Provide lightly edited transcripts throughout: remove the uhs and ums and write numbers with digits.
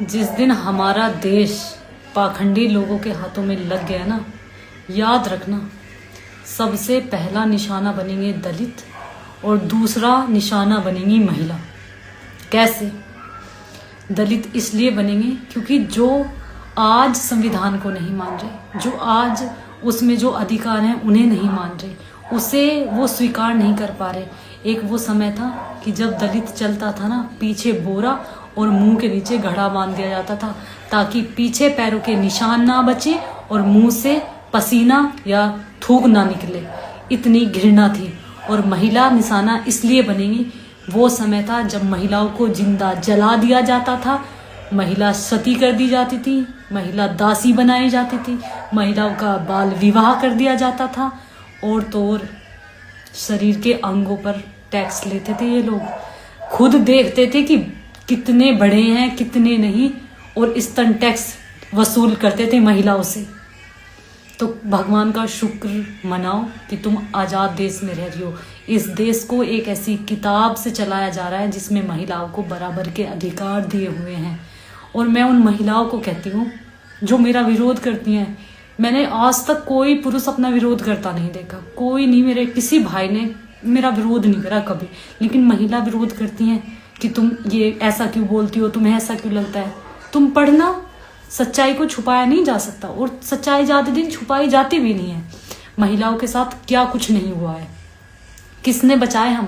जिस दिन हमारा देश पाखंडी लोगों के हाथों में लग गया ना, याद रखना सबसे पहला निशाना बनेंगे दलित और दूसरा निशाना बनेंगी महिला। कैसे? दलित इसलिए बनेंगे क्योंकि जो आज संविधान को नहीं मान रहे, जो आज उसमें जो अधिकार हैं उन्हें नहीं मान रहे, उसे वो स्वीकार नहीं कर पा रहे। एक वो समय था कि जब दलित चलता था ना, पीछे बोरा और मुंह के नीचे घड़ा बांध दिया जाता था ताकि पीछे पैरों के निशान ना बचे और मुंह से पसीना या थूक ना निकले। इतनी घृणा थी। और महिला निशाना इसलिए बनेगी, वो समय था जब महिलाओं को जिंदा जला दिया जाता था, महिला सती कर दी जाती थी, महिला दासी बनाई जाती थी, महिलाओं का बाल विवाह कर दिया जाता था, और तो और शरीर के अंगों पर टैक्स लेते थे। ये लोग खुद देखते थे कि कितने बड़े हैं कितने नहीं, और स्तन टैक्स वसूल करते थे महिलाओं से। तो भगवान का शुक्र मनाओ कि तुम आज़ाद देश में रह रही हो। इस देश को एक ऐसी किताब से चलाया जा रहा है जिसमें महिलाओं को बराबर के अधिकार दिए हुए हैं। और मैं उन महिलाओं को कहती हूँ जो मेरा विरोध करती हैं। मैंने आज तक कोई पुरुष अपना विरोध करता नहीं देखा, कोई नहीं, मेरे किसी भाई ने मेरा विरोध नहीं करा कभी। लेकिन महिला विरोध करती हैं कि तुम ये ऐसा क्यों बोलती हो, तुम्हें ऐसा क्यों लगता है। तुम पढ़ना, सच्चाई को छुपाया नहीं जा सकता, और सच्चाई ज़्यादा दिन छुपाई जाती भी नहीं है। महिलाओं के साथ क्या कुछ नहीं हुआ है, किसने बचाए हम।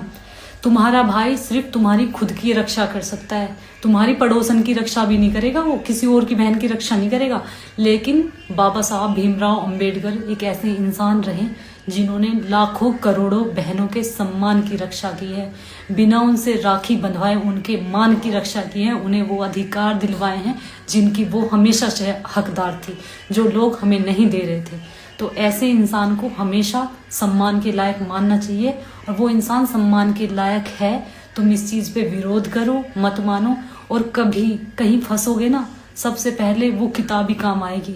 तुम्हारा भाई सिर्फ तुम्हारी खुद की रक्षा कर सकता है, तुम्हारी पड़ोसन की रक्षा भी नहीं करेगा, वो किसी और की बहन की रक्षा नहीं करेगा। लेकिन बाबा साहब भीमराव अंबेडकर एक ऐसे इंसान रहे जिन्होंने लाखों करोड़ों बहनों के सम्मान की रक्षा की है, बिना उनसे राखी बंधवाए उनके मान की रक्षा की है, उन्हें वो अधिकार दिलवाए हैं जिनकी वो हमेशा से हकदार थी, जो लोग हमें नहीं दे रहे थे। तो ऐसे इंसान को हमेशा सम्मान के लायक मानना चाहिए, और वो इंसान सम्मान के लायक है। तुम इस चीज़ पे विरोध करो, मत मानो, और कभी कहीं फंसोगे ना, सबसे पहले वो किताब ही काम आएगी,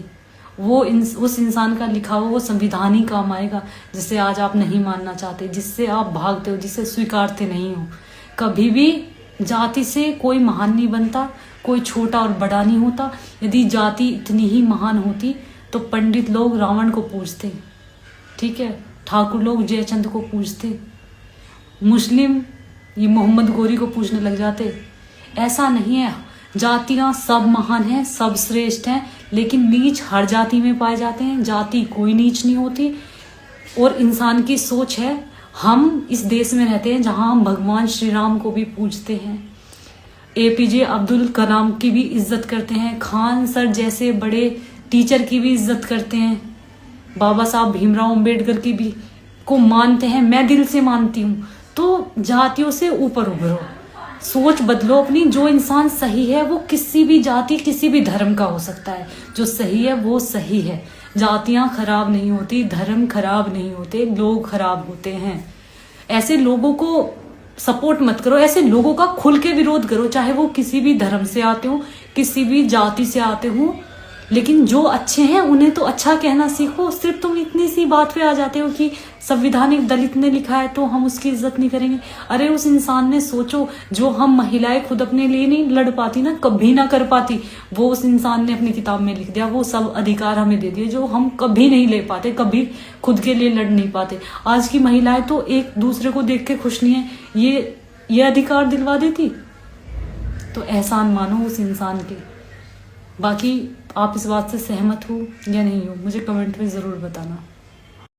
वो उस इंसान का लिखा हुआ वो संविधान ही काम आएगा जिसे आज आप नहीं मानना चाहते, जिससे आप भागते हो, जिसे स्वीकारते नहीं हो। कभी भी जाति से कोई महान नहीं बनता, कोई छोटा और बड़ा नहीं होता। यदि जाति इतनी ही महान होती तो पंडित लोग रावण को पूजते, ठीक है, ठाकुर लोग जयचंद को पूजते, मुस्लिम ये मोहम्मद गोरी को पूजने लग जाते। ऐसा नहीं है, जातियां सब महान हैं, सब श्रेष्ठ हैं, लेकिन नीच हर जाति में पाए जाते हैं। जाति कोई नीच नहीं होती। और इंसान की सोच है, हम इस देश में रहते हैं जहां हम भगवान श्री राम को भी पूजते हैं, APJ अब्दुल कलाम की भी इज्जत करते हैं, खान सर जैसे बड़े टीचर की भी इज्जत करते हैं, बाबा साहब भीमराव अंबेडकर की भी को मानते हैं। मैं दिल से मानती हूँ। तो जातियों से ऊपर उभरो, सोच बदलो अपनी। जो इंसान सही है वो किसी भी जाति किसी भी धर्म का हो सकता है, जो सही है वो सही है। जातियां खराब नहीं होती, धर्म खराब नहीं होते, लोग खराब होते हैं। ऐसे लोगों को सपोर्ट मत करो, ऐसे लोगों का खुल के विरोध करो, चाहे वो किसी भी धर्म से आते हो, किसी भी जाति से आते हो। लेकिन जो अच्छे हैं उन्हें तो अच्छा कहना सीखो। सिर्फ तुम इतनी सी बात पे आ जाते हो कि संविधानिक दलित ने लिखा है तो हम उसकी इज्जत नहीं करेंगे। अरे उस इंसान ने सोचो, जो हम महिलाएं खुद अपने लिए नहीं लड़ पाती ना, कभी ना कर पाती, वो उस इंसान ने अपनी किताब में लिख दिया। वो सब अधिकार हमें दे दिए जो हम कभी नहीं ले पाते, कभी खुद के लिए लड़ नहीं पाते। आज की महिलाएं तो एक दूसरे को देख के खुश नहीं है, ये अधिकार दिलवा देती। तो एहसान मानो उस इंसान के। बाकी आप इस बात से सहमत हो या नहीं हो, मुझे कमेंट में ज़रूर बताना।